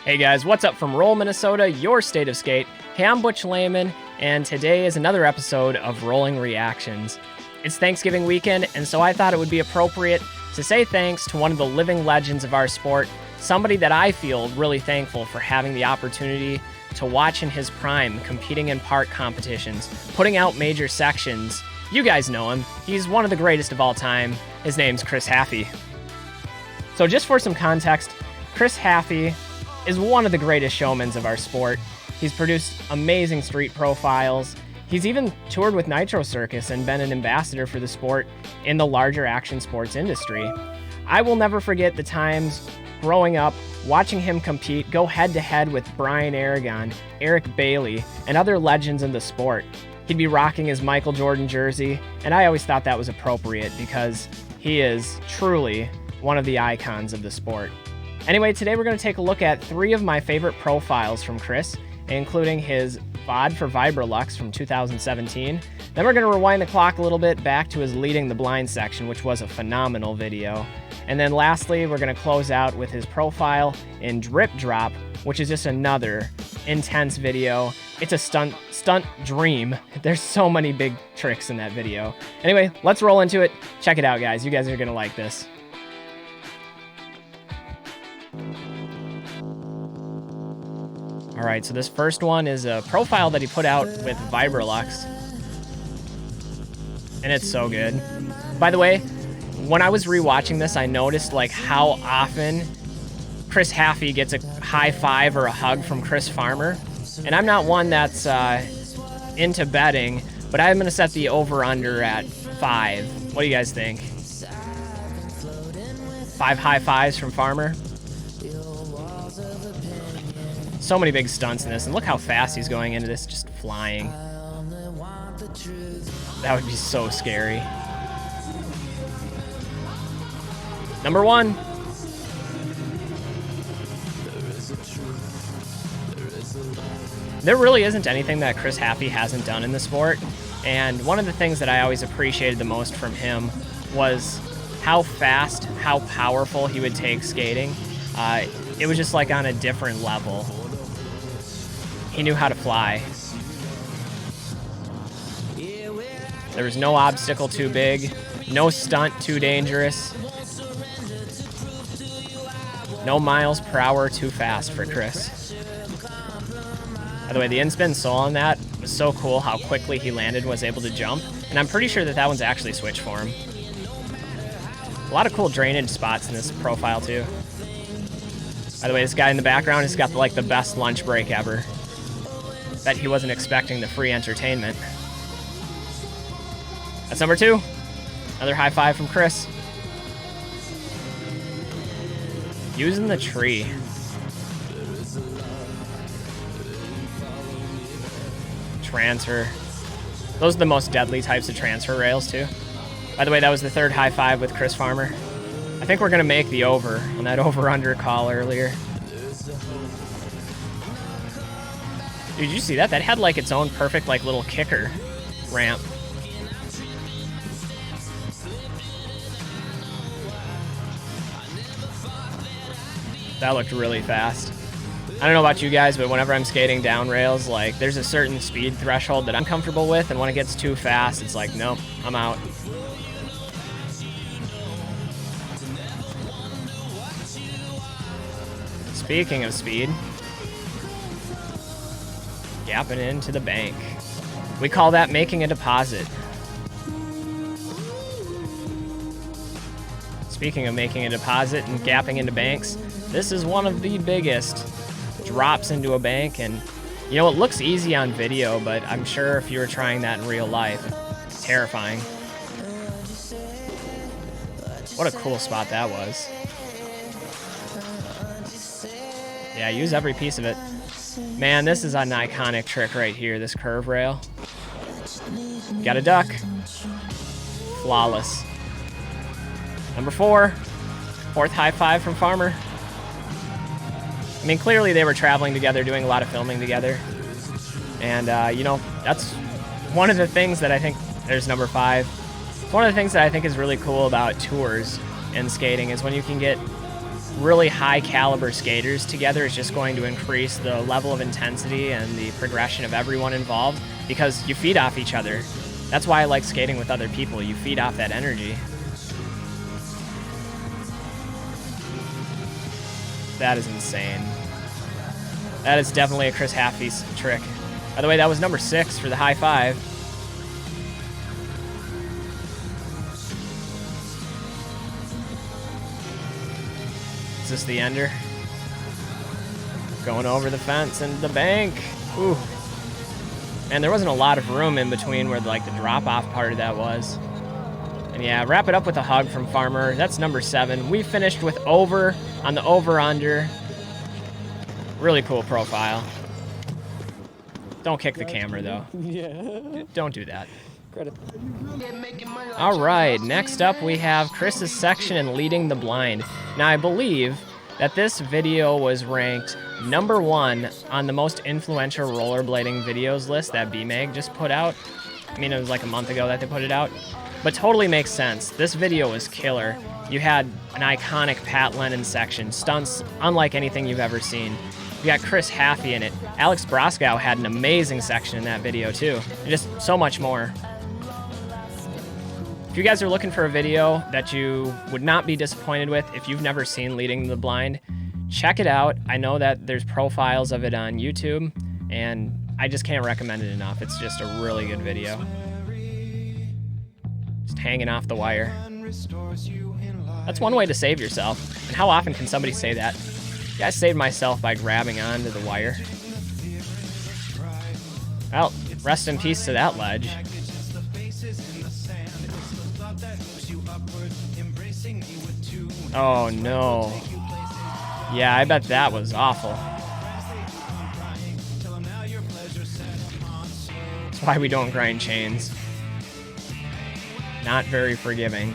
Hey guys, what's up from Roll, Minnesota, your state of skate? Hey, I'm Butch Lehman, and today is another episode of Rolling Reactions. It's Thanksgiving weekend, and so I thought it would be appropriate to say thanks to one of the living legends of our sport, somebody that I feel really thankful for having the opportunity to watch in his prime, competing in park competitions, putting out major sections. You guys know him. He's one of the greatest of all time. His name's Chris Haffey. So just for some context, Chris Haffey is one of the greatest showmans of our sport. He's produced amazing street profiles. He's even toured with Nitro Cricus and been an ambassador for the sport in the larger action sports industry. I will never forget the times growing up, watching him compete, go head-to-head with Brian Aragon, Eric Bailey, and other legends in the sport. He'd be rocking his Michael Jordan jersey, and I always thought that was appropriate because he is truly one of the icons of the sport. Anyway, today we're going to take a look at 3 of my favorite profiles from Chris, including his VOD for Vibralux from 2017. Then we're going to rewind the clock a little bit back to his Leading the Blind section, which was a phenomenal video. And then lastly, we're going to close out with his profile in Drip Drop, which is just another intense video. It's a stunt dream. There's so many big tricks in that video. Anyway, let's roll into it. Check it out, guys. You guys are going to like this. All right, so this first one is a profile that he put out with Vibralux, and it's so good. By the way, when I was rewatching this, I noticed like how often Chris Haffey gets a high five or a hug from Chris Farmer, and I'm not one that's into betting, but I'm gonna set the over/under at 5. What do you guys think? 5 high fives from Farmer. So many big stunts in this, and look how fast he's going into this, just flying. That would be so scary. Number 1. There really isn't anything that Chris Haffey hasn't done in the sport, and one of the things that I always appreciated the most from him was how fast, how powerful he would take skating. It was just like on a different level. He knew how to fly. There was no obstacle too big, no stunt too dangerous, no miles per hour too fast for Chris. By the way, the in-spin soul on that was so cool how quickly he landed and was able to jump, and I'm pretty sure that that one's actually switched for him. A lot of cool drainage spots in this profile too. By the way, this guy in the background has got like the best lunch break ever. Bet he wasn't expecting the free entertainment. That's number 2. Another high five from Chris. Using the tree. Transfer. Those are the most deadly types of transfer rails too. By the way, that was the 3rd high five with Chris Farmer. I think we're gonna make the over on that over/under call earlier. Dude, did you see that? That had like its own perfect like little kicker ramp. That looked really fast. I don't know about you guys, but whenever I'm skating down rails, like there's a certain speed threshold that I'm comfortable with, and when it gets too fast, it's like, nope, I'm out. Speaking of speed, gapping into the bank. We call that making a deposit. Speaking of making a deposit and gapping into banks, this is one of the biggest drops into a bank, and you know, it looks easy on video, but I'm sure if you were trying that in real life, it's terrifying. What a cool spot that was. Yeah, use every piece of it. Man, this is an iconic trick right here, this curve rail. Got a duck. Flawless. Number 4. 4th high five from Farmer. I mean, clearly they were traveling together, doing a lot of filming together. And, you know, that's one of the things that I think, there's number 5. One of the things that I think is really cool about tours and skating is when you can get really high caliber skaters together is just going to increase the level of intensity and the progression of everyone involved, because you feed off each other. That's why I like skating with other people. You feed off that energy. That is insane. That is definitely a Chris Haffey's trick. By the way, that was number 6 for the high five. Is this the ender? Going over the fence and the bank. Ooh. And there wasn't a lot of room in between where like the drop-off part of that was. And yeah, wrap it up with a hug from Farmer. That's number 7. We finished with over on the over-under. Really cool profile. Don't kick the camera, though. Yeah. Don't do that. All right, next up we have Chris's section in Leading the Blind. Now, I believe that this video was ranked number 1 on the most influential rollerblading videos list that BMag just put out. I mean, it was like a month ago that they put it out. But totally makes sense. This video was killer. You had an iconic Pat Lennon section, stunts unlike anything you've ever seen. You got Chris Haffey in it. Alex Broskow had an amazing section in that video too. And just so much more. If you guys are looking for a video that you would not be disappointed with if you've never seen Leading the Blind, check it out. I know that there's profiles of it on YouTube, and I just can't recommend it enough. It's just a really good video. Just hanging off the wire. That's one way to save yourself. And how often can somebody say that? Yeah, I saved myself by grabbing onto the wire. Well, rest in peace to that ledge. Oh no. Yeah, I bet that was awful. That's why we don't grind chains. Not very forgiving.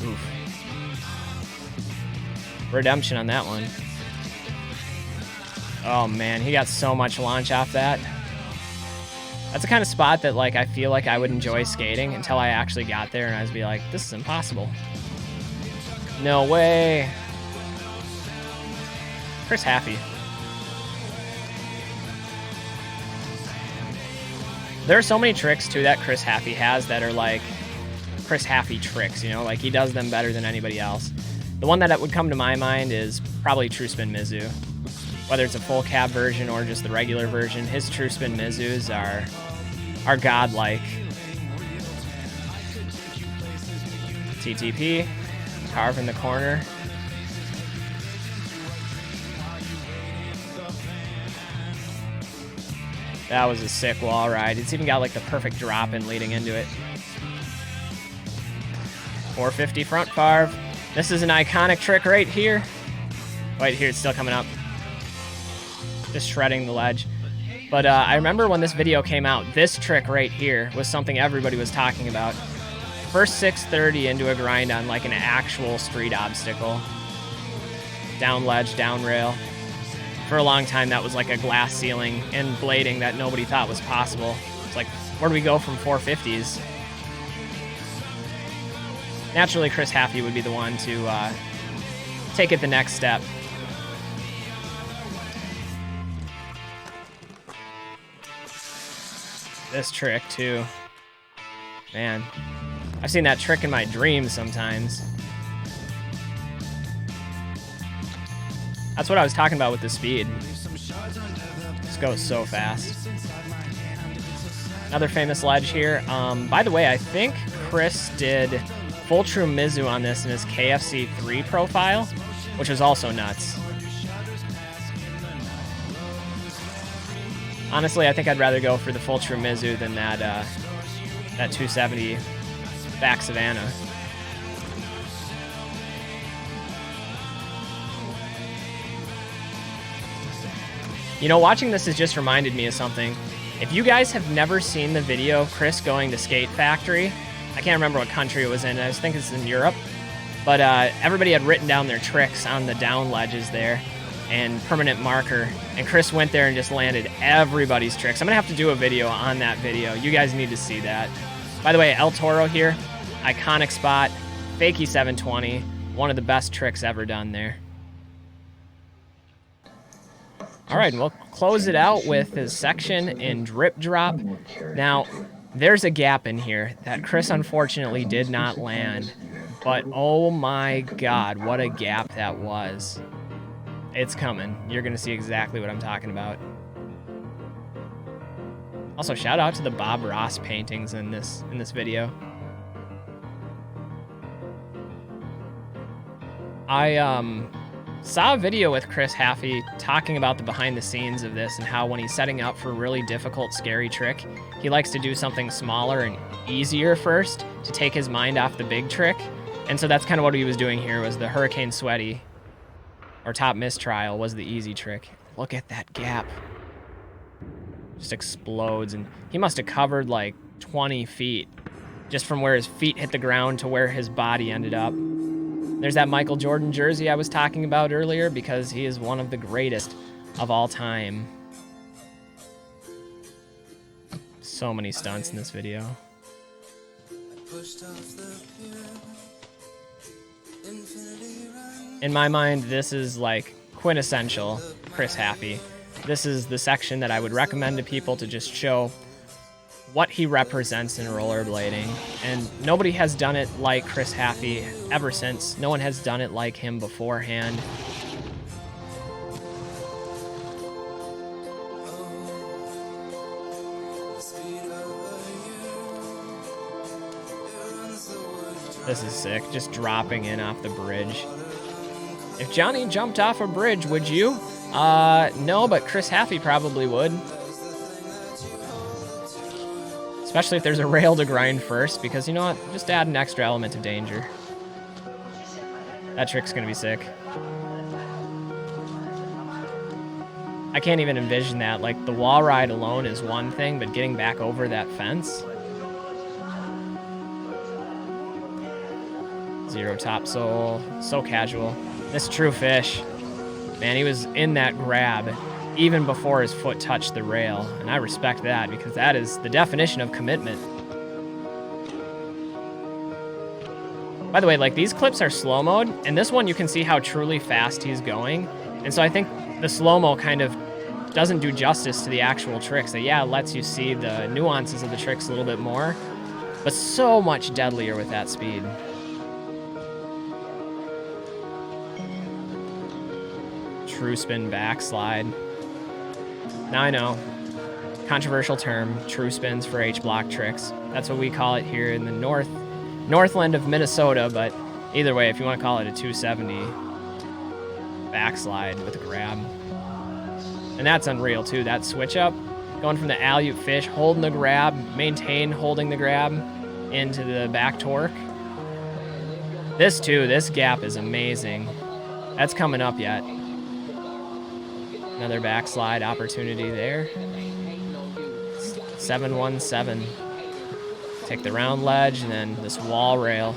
Oof. Redemption on that one. Oh man, he got so much launch off that. That's the kind of spot that like I feel like I would enjoy skating until I actually got there and I was be like, this is impossible. No way. Chris Haffey. There are so many tricks too that Chris Haffey has that are like Chris Haffey tricks, you know, like he does them better than anybody else. The one that would come to my mind is probably True Spin Mizu. Whether it's a full cab version or just the regular version, his True Spin Mizus are godlike. TTP, carve in the corner. That was a sick wall ride. It's even got like the perfect drop in leading into it. 450 front farv. This is an iconic trick right here. Right here, it's still coming up. Just shredding the ledge. But I remember when this video came out, this trick right here was something everybody was talking about. First 630 into a grind on like an actual street obstacle. Down ledge, down rail. For a long time, that was like a glass ceiling and blading that nobody thought was possible. It's like, where do we go from 450s? Naturally, Chris Haffey would be the one to take it the next step. This trick, too. Man, I've seen that trick in my dreams sometimes. That's what I was talking about with the speed. This goes so fast. Another famous ledge here. By the way, I think Chris did full true Mizu on this in his KFC 3 profile, which was also nuts. Honestly, I think I'd rather go for the full true Mizu than that 270 back Savannah. You know, watching this has just reminded me of something. If you guys have never seen the video of Chris going to Skate Factory, I can't remember what country it was in. I think it's in Europe. But everybody had written down their tricks on the down ledges there and permanent marker. And Chris went there and just landed everybody's tricks. I'm going to have to do a video on that video. You guys need to see that. By the way, El Toro here, iconic spot, fakie 720, one of the best tricks ever done there. All right, and we'll close it out with his section in drip drop. Now, there's a gap in here that Chris unfortunately did not land, but oh my God, what a gap that was. It's coming. You're gonna see exactly what I'm talking about. Also, shout out to the Bob Ross paintings in this video. I saw a video with Chris Haffey talking about the behind the scenes of this and how when he's setting up for a really difficult, scary trick, he likes to do something smaller and easier first to take his mind off the big trick. And so that's kind of what he was doing here, was the Hurricane Sweaty, or Top Mistrial, was the easy trick. Look at that gap. Just explodes, and he must have covered like 20 feet just from where his feet hit the ground to where his body ended up. There's that Michael Jordan jersey I was talking about earlier, because he is one of the greatest of all time. So many stunts in this video. In my mind, this is like quintessential Chris Haffey. This is the section that I would recommend to people to just show what he represents in rollerblading. And nobody has done it like Chris Haffey ever since. No one has done it like him beforehand. This is sick, just dropping in off the bridge. If Johnny jumped off a bridge, would you? No, but Chris Haffey probably would. Especially if there's a rail to grind first, because you know what? Just add an extra element of danger. That trick's gonna be sick. I can't even envision that. Like, the wall ride alone is one thing, but getting back over that fence. Zero topsoul, so casual. This true fish, man, he was in that grab even before his foot touched the rail, and I respect that, because that is the definition of commitment. By the way, like, these clips are slow mode, and this one you can see how truly fast he's going, and so I think the slow-mo kind of doesn't do justice to the actual tricks. Yeah, it lets you see the nuances of the tricks a little bit more, but so much deadlier with that speed. True spin backslide. Now I know, controversial term, true spins for H-block tricks. That's what we call it here in the northland of Minnesota, but either way, if you want to call it a 270 backslide with a grab. And that's unreal too, that switch up, going from the alley-oop fish, holding the grab, maintain holding the grab into the back torque. This too, this gap is amazing. That's coming up yet. Another backslide opportunity there. 717. Take the round ledge and then this wall rail.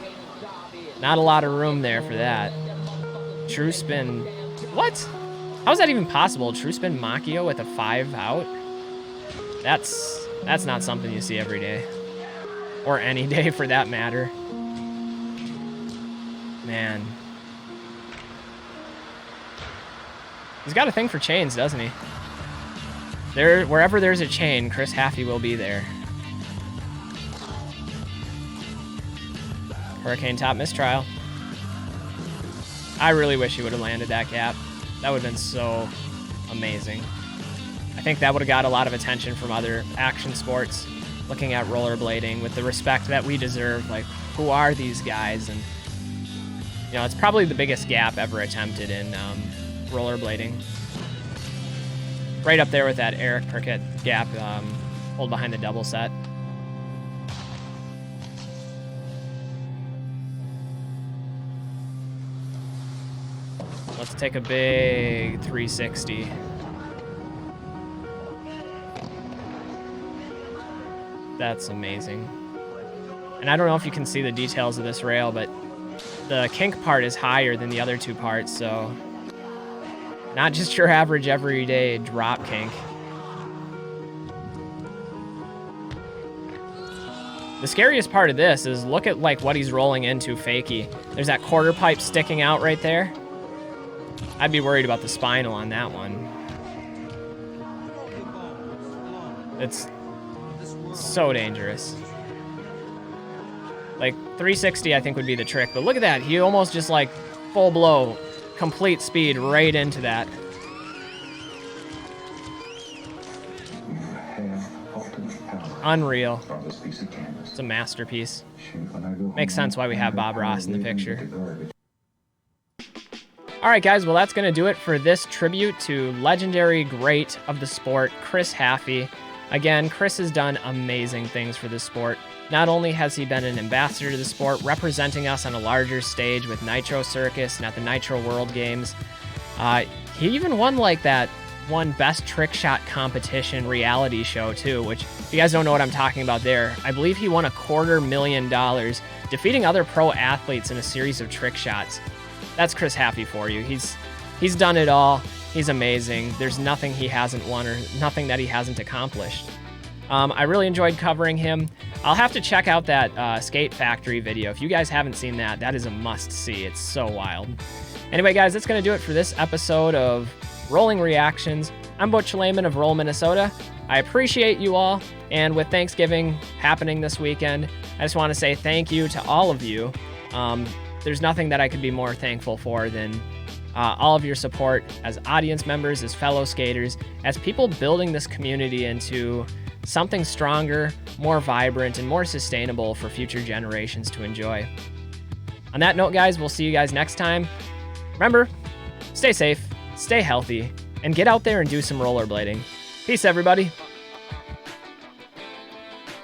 Not a lot of room there for that. True spin. What? How is that even possible? True spin Machio with a 5 out? That's not something you see every day. Or any day for that matter. Man. He's got a thing for chains, doesn't he? Wherever there's a chain, Chris Haffey will be there. Hurricane Top Mistrial. I really wish he would have landed that gap. That would have been so amazing. I think that would have got a lot of attention from other action sports looking at rollerblading with the respect that we deserve. Like, who are these guys? And, you know, it's probably the biggest gap ever attempted in rollerblading. Right up there with that Eric Cricket gap, hold behind the double set. Let's take a big 360. That's amazing. And I don't know if you can see the details of this rail, but the kink part is higher than the other two parts, so not just your average everyday drop kink. The scariest part of this is look at like what he's rolling into fakie. There's that quarter pipe sticking out right there. I'd be worried about the spinal on that one. It's so dangerous. Like 360 I think would be the trick, but look at that. He almost just like full blow, complete speed right into that. Unreal. It's a masterpiece. Makes sense why we have Bob Ross in the picture. All right, guys, well, that's going to do it for this tribute to legendary great of the sport, Chris Haffey. Again, Chris has done amazing things for this sport. Not only has he been an ambassador to the sport, representing us on a larger stage with Nitro Cricus and at the Nitro World Games, he even won like that one best trick shot competition reality show too, which if you guys don't know what I'm talking about there, I believe he won $250,000 defeating other pro athletes in a series of trick shots. That's Chris Haffey for you. He's done it all. He's amazing. There's nothing he hasn't won or nothing that he hasn't accomplished. I really enjoyed covering him. I'll have to check out that Skate Factory video. If you guys haven't seen that, that is a must-see. It's so wild. Anyway, guys, that's going to do it for this episode of Rolling Reactions. I'm Butch Lehman of Roll, Minnesota. I appreciate you all, and with Thanksgiving happening this weekend, I just want to say thank you to all of you. There's nothing that I could be more thankful for than all of your support as audience members, as fellow skaters, as people building this community into something stronger, more vibrant, and more sustainable for future generations to enjoy. On that note, guys, we'll see you guys next time. Remember, stay safe, stay healthy, and get out there and do some rollerblading. Peace, everybody.